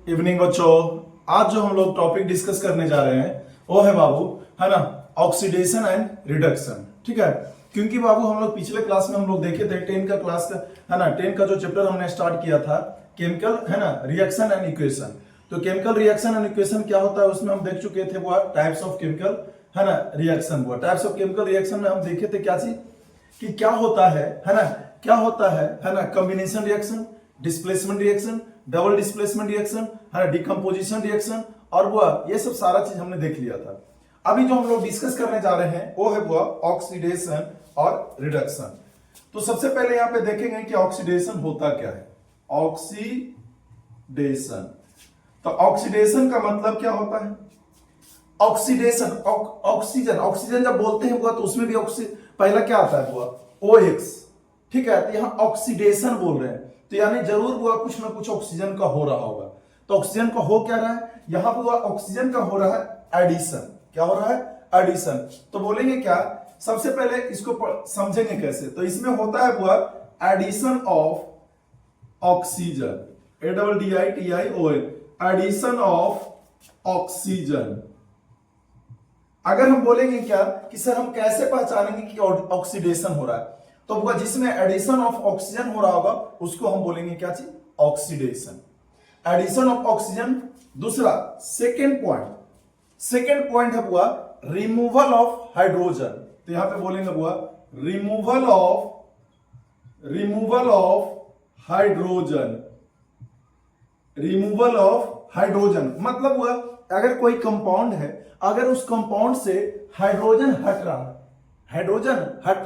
Evening बच्चों। आज जो हम लोग टॉपिक डिस्कस करने जा रहे हैं वो है बाबू, है ना, ऑक्सीडेशन एंड रिडक्शन। ठीक है, क्योंकि बाबू हम लोग पिछले क्लास में हम लोग देखे थे 10 का क्लास का, है ना, 10 का जो चैप्टर हमने स्टार्ट किया था केमिकल, है ना, रिएक्शन एंड इक्वेशन। तो केमिकल रिएक्शन एंड इक्वेशन क्या होता है उसमें हम देख चुके थे, वो टाइप्स ऑफ केमिकल, है ना, रिएक्शन। वो टाइप्स ऑफ केमिकल रिएक्शन में हम देखे थे क्या चीज कि क्या होता है ना, क्या होता है ना, combination reaction, displacement reaction, double displacement reaction, है ना, डिकम्पोजिशन रिएक्शन, और वो ये सब सारा चीज हमने देख लिया था। अभी जो हम लोग डिस्कस करने जा रहे हैं वो है वो ऑक्सीडेशन और रिडक्शन। तो सबसे पहले यहां पे देखेंगे कि ऑक्सीडेशन होता क्या है। ऑक्सीडेशन, तो ऑक्सीडेशन का मतलब क्या होता है? ऑक्सीडेशन, ऑक्सीजन, ऑक्सीजन जब बोलते हैं वो तो उसमें भी पहला क्या आता है वो OX। ठीक है, तो यहां ऑक्सीडेशन बोल रहे हैं तो यानी जरूर वो कुछ ना कुछ ऑक्सीजन का हो रहा होगा। तो ऑक्सीजन का हो क्या रहा है यहां पर? ऑक्सीजन का हो रहा है एडिशन। क्या हो रहा है? एडिशन। तो बोलेंगे क्या, सबसे पहले इसको समझेंगे कैसे। तो इसमें होता है वो addition of oxygen, ADDITION, addition of oxygen. अगर हम बोलेंगे क्या कि सर हम कैसे पहचानेंगे कि ऑक्सीडेशन हो रहा है, तो वो जिसमें एडिशन ऑफ ऑक्सीजन हो रहा होगा उसको हम बोलेंगे क्या चीज? Oxidation, addition of oxygen. दूसरा सेकेंड पॉइंट है वो रिमूवल ऑफ हाइड्रोजन। तो यहां पे बोलेंगे वो removal of hydrogen, removal of hydrogen मतलब वो अगर कोई कंपाउंड है, अगर उस कंपाउंड से हाइड्रोजन हट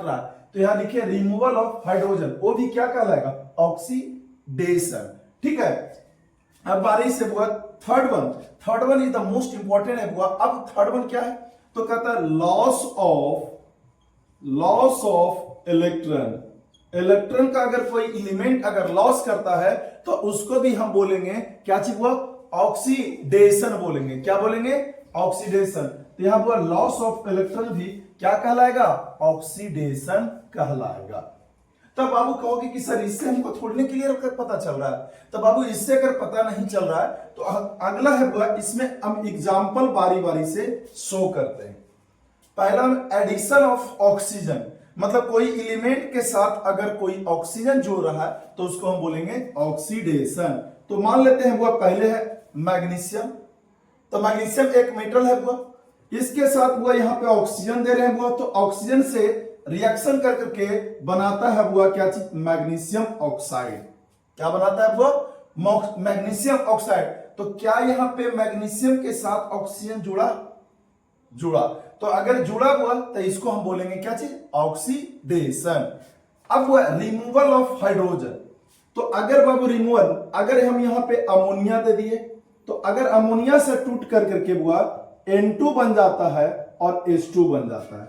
रहा तो यहां लिखिए रिमूवल ऑफ हाइड्रोजन, वो भी क्या कहलाएगा? ऑक्सीडेशन। ठीक है, अब बारी से हुआ third one is the most important है हुआ। अब थर्ड वन क्या है? तो कहता है लॉस ऑफ इलेक्ट्रॉन का अगर कोई एलिमेंट अगर लॉस करता है तो उसको भी हम बोलेंगे क्या चीज? हुआ ऑक्सीडेशन बोलेंगे। क्या बोलेंगे? ऑक्सीडेशन। तो यहां पर लॉस ऑफ इलेक्ट्रॉन भी क्या कहलाएगा? ऑक्सीडेशन कहलाएगा। तब बाबू कहोगे कि सर इससे हमको थोड़ने के लिए पता चल रहा है। तो बाबू इससे अगर पता नहीं चल रहा है तो अगला है वो, इसमें हम एग्जांपल बारी बारी से शो करते हैं। पहला एडिशन ऑफ ऑक्सीजन, मतलब कोई एलिमेंट के साथ अगर कोई ऑक्सीजन जोड़ रहा है तो उसको हम बोलेंगे ऑक्सीडेशन। तो मान लेते हैं वो पहले है मैग्नीशियम। तो मैग्नीशियम एक मेटल है वो, इसके साथ वो यहाँ पे ऑक्सीजन दे रहे हैं वो, तो ऑक्सीजन से रिएक्शन कर करके बनाता है वो क्या चीज? Magnesium oxide. क्या बनाता है वो? Magnesium oxide. तो क्या यहाँ पे मैग्नीशियम के साथ ऑक्सीजन जुड़ा तो अगर जुड़ा हुआ तो इसको हम बोलेंगे क्या चीज? ऑक्सीडेशन। अब वो रिमूवल ऑफ हाइड्रोजन। तो अगर बाबू रिमूवल, अगर हम यहां पे अमोनिया दे दिए तो अगर अमोनिया से टूट कर करके हुआ N2 बन जाता है और H2 बन जाता है।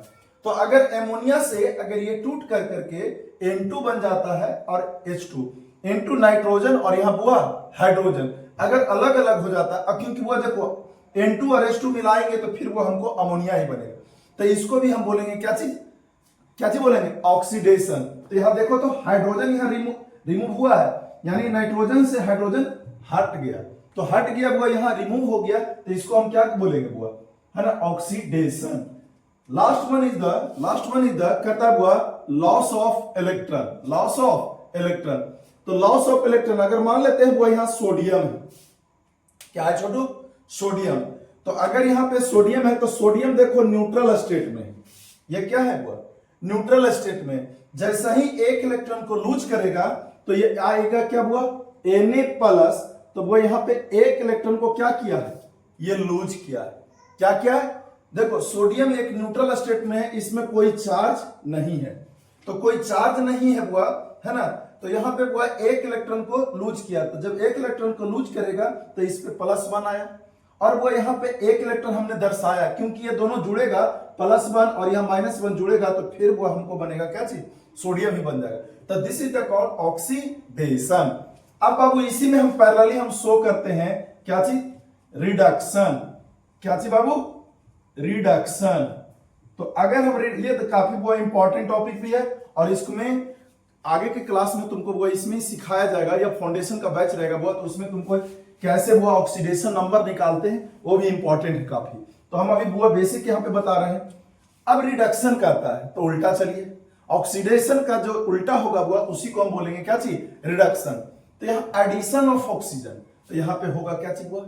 तो अगर अमोनिया से अगर ये टूट कर करके N2 बन जाता है और H2, N2 नाइट्रोजन और यहां हुआ हाइड्रोजन, अगर अलग अलग हो जाता है, क्योंकि वो देखो N2 और H2 मिलाएंगे तो फिर वो हमको अमोनिया ही बनेगा। तो इसको भी हम बोलेंगे क्या चीज बोलेंगे? ऑक्सीडेशन। तो यहां देखो तो हाइड्रोजन यहां रिमूव हुआ है, यानी नाइट्रोजन से हाइड्रोजन हट गया, तो हट गया वो यहां रिमूव हो गया, तो इसको हम क्या बोलेंगे वो, है ना, oxidation. Last one is the कहता हुआ लॉस ऑफ इलेक्ट्रॉन। तो लॉस ऑफ इलेक्ट्रॉन अगर मान लेते हैं वो यहां सोडियम है। क्या है छोटू? सोडियम। तो अगर यहां पे सोडियम है तो सोडियम देखो न्यूट्रल स्टेट में, ये क्या है वो? न्यूट्रल स्टेट में। जैसा ही एक इलेक्ट्रॉन को लूज करेगा तो ये आएगा क्या हुआ? Na+। तो वो यहां पे एक इलेक्ट्रॉन को क्या किया है? ये लूज किया है। क्या किया है? देखो सोडियम एक न्यूट्रल स्टेट में है, इसमें कोई चार्ज नहीं है, तो कोई चार्ज नहीं है हुआ, है ना। तो यहां पे हुआ एक इलेक्ट्रॉन को लूज किया, तो जब एक इलेक्ट्रॉन को लूज करेगा तो इस पे +1 आया, और वो यहाँ पे एक इलेक्ट्रॉन हमने दर्शाया क्योंकि ये दोनों जुड़ेगा +1 और यहाँ -1 जुड़ेगा तो फिर वो हमको बनेगा क्या चीज? सोडियम ही बन जाएगा। तो this is the called oxidation. अब बाबू इसी में हम पैरेलली हम शो करते हैं क्या चीज? रिडक्शन। क्या चीज बाबू? रिडक्शन। तो अगर हम ये तो काफी वो इंपॉर्टेंट टॉपिक भी है और इसमें आगे के क्लास में तुमको वो इसमें सिखाया जाएगा, या फाउंडेशन का बैच रहेगा वो, तो उसमें तुमको कैसे वो ऑक्सीडेशन नंबर निकालते हैं, वो भी इंपॉर्टेंट है काफी। तो हम अभी वो बेसिक यहाँ पे बता रहे हैं। अब रिडक्शन करता है तो उल्टा चलिए, ऑक्सीडेशन का जो उल्टा होगा वो उसी को हम बोलेंगे क्या चीज, रिडक्शन। तो यहाँ एडिशन ऑफ ऑक्सीजन, तो यहाँ पे होगा क्या चीज, हुआ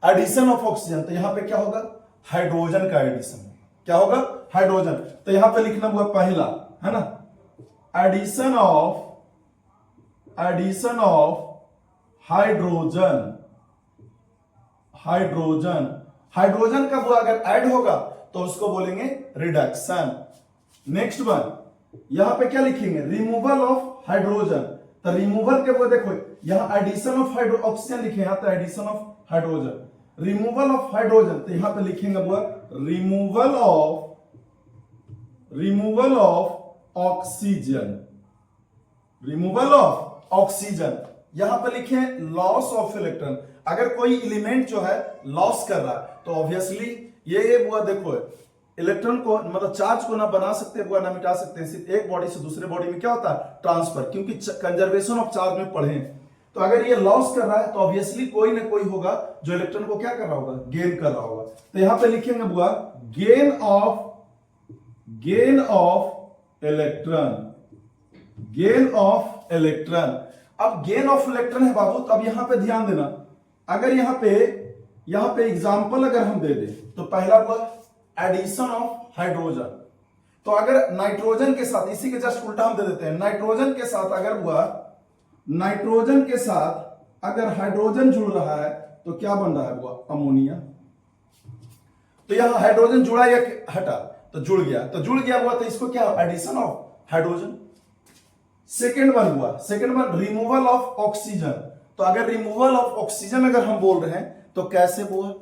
एडिशन ऑफ ऑक्सीजन, तो यहाँ पे क्या होगा, हाइड्रोजन का एडिशन। क्या होगा, हाइड्रोजन। तो यहाँ पे लिखना हुआ पहला है ना, एडिशन ऑफ हाइड्रोजन। हाइड्रोजन का वो अगर ऐड होगा तो उसको बोलेंगे रिडक्शन। नेक्स्ट वन, यहां पे क्या लिखेंगे, रिमूवल ऑफ हाइड्रोजन। तो रिमूवल के वो देखो, यहां एडिशन ऑफ ऑक्सीजन लिखे, यहां तो addition of hydrogen. Removal of hydrogen, तो यहां पे लिखेंगे वो removal of oxygen. Removal of oxygen, यहां पे लिखे लॉस ऑफ इलेक्ट्रॉन। अगर कोई एलिमेंट जो है लॉस कर रहा है तो ऑब्वियसली ये वो देखो इलेक्ट्रॉन को मतलब चार्ज को ना बना सकते हुआ ना मिटा सकते हैं, सिर्फ एक बॉडी से दूसरे बॉडी में क्या होता है, ट्रांसफर, क्योंकि कंजर्वेशन ऑफ चार्ज में पढ़े। तो अगर ये लॉस कर रहा है तो ऑब्वियसली कोई ना कोई होगा जो इलेक्ट्रॉन को क्या कर रहा होगा, गेन कर रहा होगा। तो यहां पे लिखेंगे बुआ गेन ऑफ इलेक्ट्रॉन। अब गेन ऑफ इलेक्ट्रॉन है बाबू, तो अब यहां पे ध्यान देना, अगर यहां पे एग्जांपल अगर हम दे दें तो पहला हुआ एडिशन ऑफ हाइड्रोजन। तो अगर नाइट्रोजन के साथ, इसी के जस्ट उल्टा हम दे देते हैं, नाइट्रोजन के साथ अगर हाइड्रोजन जुड़ रहा है तो क्या बन रहा है वो, अमोनिया। तो यहां हाइड्रोजन जुड़ा या हटा, तो जुड़ गया हुआ, तो इसको क्या, addition of hydrogen. Second one removal of oxygen. तो अगर रिमूवल ऑफ ऑक्सीजन अगर हम बोल रहे हैं तो कैसे हुआ,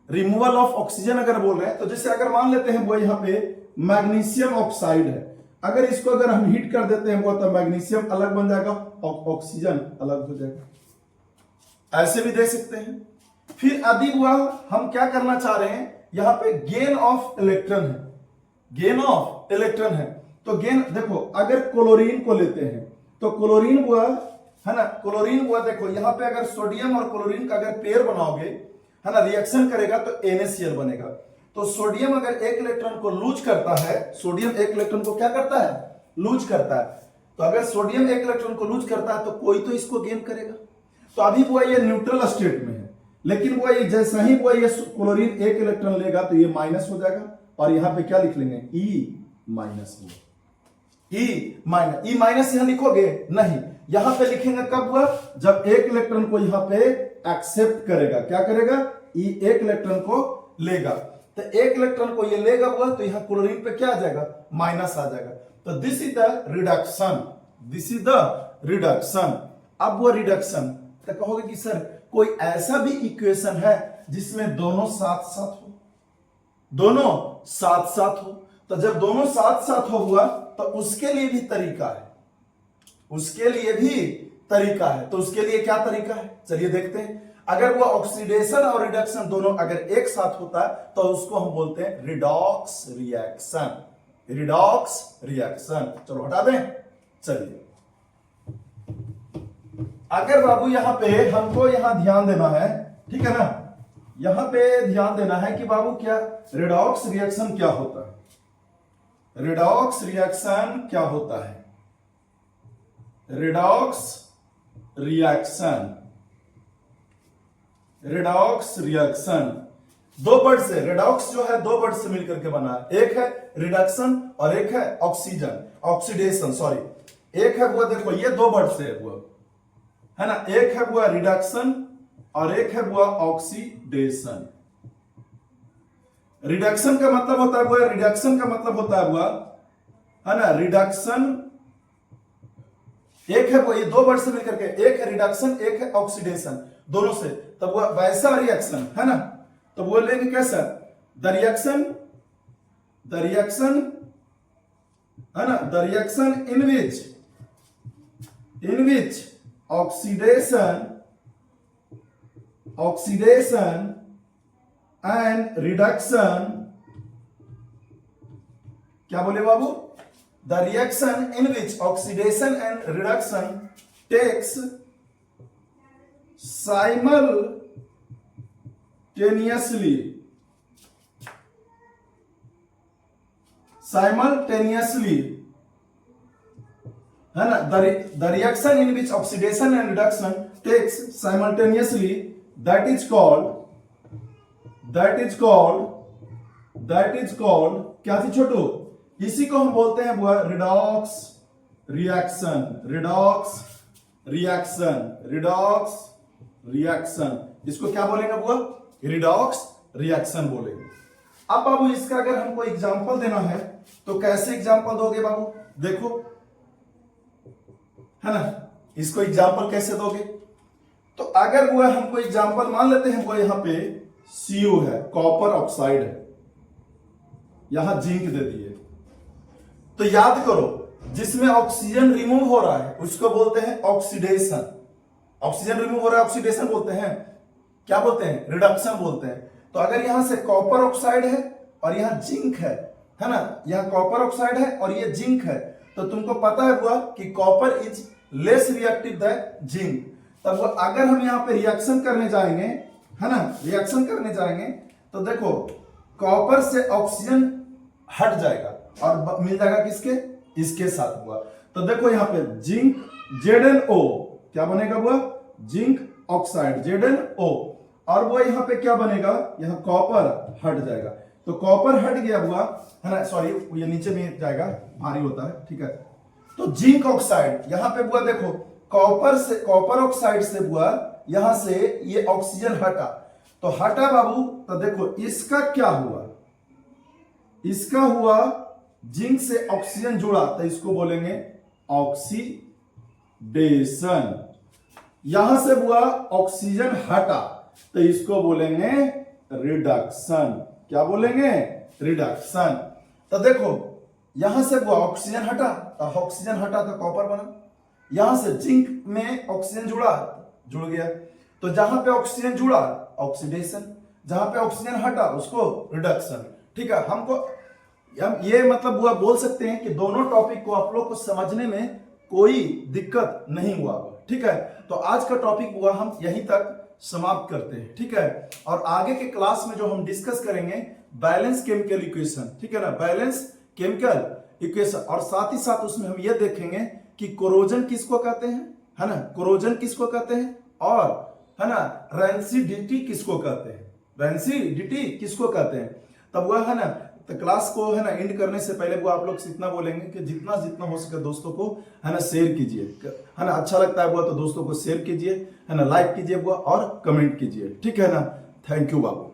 रिमूवल ऑफ ऑक्सीजन अगर बोल रहे हैं तो जैसे अगर मान लेते हैं वो यहां पे मैग्नीशियम ऑक्साइड है, अगर इसको अगर हम हीट कर देते हैं वो तो मैग्नीशियम अलग बन जाएगा, ऑक्सीजन अलग हो जाएगा। ऐसे भी दे सकते हैं। फिर अभी हुआ हम क्या करना चाह रहे हैं, यहां पे गेन ऑफ इलेक्ट्रॉन है। तो गेन देखो, अगर क्लोरीन को लेते हैं तो क्लोरीन हुआ है ना, क्लोरीन हुआ देखो यहां पे अगर सोडियम और क्लोरीन का अगर पेयर बनाओगे है ना, रिएक्शन करेगा तो NaCl बनेगा। तो सोडियम अगर एक इलेक्ट्रॉन को लूज करता है, सोडियम एक इलेक्ट्रॉन को क्या करता है, लूज करता है। तो अगर सोडियम एक इलेक्ट्रॉन को लूज करता है तो कोई तो इसको गेन करेगा। तो अभी वो ये न्यूट्रल स्टेट में है, लेकिन वो ये जैसा ही वो ये क्लोरीन एक इलेक्ट्रॉन लेगा तो ये माइनस हो जाएगा, और यहां पे क्या लिख लेंगे, ई माइनस यहां लिखोगे नहीं, यहां पे लिखेंगे कब हुआ, जब एक इलेक्ट्रॉन को यहां पे एक्सेप्ट करेगा, क्या करेगा, ई एक इलेक्ट्रॉन को लेगा। तो एक इलेक्ट्रॉन को ये लेगा हुआ तो यहां क्लोरीन पे क्या आ जाएगा, माइनस आ जाएगा। तो दिस इज द रिडक्शन। अब वो रिडक्शन तो कहोगे कि सर कोई ऐसा भी इक्वेशन है जिसमें दोनों साथ साथ हो, तो जब दोनों साथ साथ हो हुआ तो उसके लिए भी तरीका है, तो उसके लिए क्या तरीका है, चलिए देखते हैं। अगर वो ऑक्सीडेशन और रिडक्शन दोनों अगर एक साथ होता है तो उसको हम बोलते हैं रिडॉक्स रिएक्शन। चलो हटा दें। चलिए अगर बाबू यहां पे हमको यहां ध्यान देना है, ठीक है ना, यहां पे ध्यान देना है कि बाबू क्या रिडॉक्स रिएक्शन क्या होता है, रिडॉक्स रिएक्शन दो वर्ड से, रिडॉक्स जो है दो वर्ड से मिलकर के बना है, एक है रिडक्शन और एक है ऑक्सीडेशन, सॉरी एक है वो देखो ये दो वर्ड से है ना, एक है वो रिडक्शन और एक है वो ऑक्सीडेशन। रिडक्शन का मतलब होता है वो, रिडक्शन का मतलब होता है वो है ना, रिडक्शन एक है वो, ये दो वर्ड से मिलकर के, एक है रिडक्शन एक है ऑक्सीडेशन, दोनों से, तब वो वैसा रिएक्शन है ना, तो वो लेंगे कैसा, द रिएक्शन है ना, the reaction in which oxidation and reduction, क्या बोले बाबू, the reaction in which oxidation and reduction takes simultaneously है ना, the reaction in which oxidation and reduction takes simultaneously, that is called क्या थी छोटू, इसी को हम बोलते हैं बुआ रिडॉक्स रिएक्शन। इसको क्या बोलेंगे बुआ, रिडॉक्स रिएक्शन बोलेंगे। अब बाबू इसका अगर हमको एग्जांपल देना है तो कैसे एग्जांपल दोगे बाबू, देखो है ना, इसको एग्जांपल कैसे दोगे, तो अगर वो हमको एग्जांपल मान लेते हैं, वो यहां पे Cu है, कॉपर ऑक्साइड है, यहां जिंक दे दिए, तो याद करो जिसमें ऑक्सीजन रिमूव हो रहा है उसको बोलते हैं ऑक्सीडेशन। ऑक्सीजन रिमूव हो रहा है ऑक्सीडेशन बोलते हैं, क्या बोलते हैं, रिडक्शन बोलते हैं। तो अगर यहां से कॉपर ऑक्साइड है और यहां जिंक है ना, यहां कॉपर ऑक्साइड है और ये जिंक है, तो तुमको पता है हुआ कि copper is less reactive than zinc. तब अगर हम यहां पे रिएक्शन करने जाएंगे, है ना, रिएक्शन करने जाएंगे तो देखो कॉपर से ऑक्सीजन हट जाएगा और मिल जाएगा किसके, इसके साथ हुआ। तो देखो यहां पे जिंक ZnO क्या बनेगा हुआ, जिंक ऑक्साइड ZnO, और वो यहां पे क्या बनेगा, यहां कॉपर हट जाएगा, तो कॉपर हट गया हुआ है ना, सॉरी ये नीचे में जाएगा, भारी होता है, ठीक है। तो जिंक ऑक्साइड यहां पे बुआ देखो कॉपर ऑक्साइड से बुआ यहां से ये ऑक्सीजन हटा, तो हटा बाबू, तो देखो इसका क्या हुआ, इसका हुआ जिंक से ऑक्सीजन जुड़ा, तो इसको बोलेंगे ऑक्सीडेशन। यहां से बुआ ऑक्सीजन हटा, तो इसको बोलेंगे रिडक्शन। क्या बोलेंगे, रिडक्शन। तो देखो यहां से बुआ ऑक्सीजन हटा, तो कॉपर बना, यहां से जिंक में ऑक्सीजन जुड़ गया, तो जहां पे ऑक्सीजन जुड़ा ऑक्सीडेशन, जहां पे ऑक्सीजन हटा उसको रिडक्शन। ठीक है, हम ये मतलब बुआ बोल सकते हैं कि दोनों टॉपिक को आप लोग को समझने में कोई दिक्कत नहीं हुआ। ठीक है, तो आज का टॉपिक बुआ हम यहीं तक समाप्त करते हैं। ठीक है, और आगे के क्लास में जो हम डिस्कस करेंगे बैलेंस केमिकल इक्वेशन, ठीक है ना, बैलेंस केमिकल इक्वेशन, और साथ ही साथ उसमें हम ये देखेंगे कि कोरोजन किसको कहते हैं, है ना, कोरोजन किसको कहते हैं, और है ना रेंसिडिटी किसको कहते हैं, रेंसिडिटी किसको कहते हैं। तब वह है ना, तो क्लास को है ना एंड करने से पहले वो आप लोग से इतना बोलेंगे कि जितना हो सके दोस्तों को है ना शेयर कीजिए, है ना, अच्छा लगता है वो तो दोस्तों को शेयर कीजिए, है ना, लाइक कीजिए वो और कमेंट कीजिए। ठीक है ना, थैंक यू बाबू।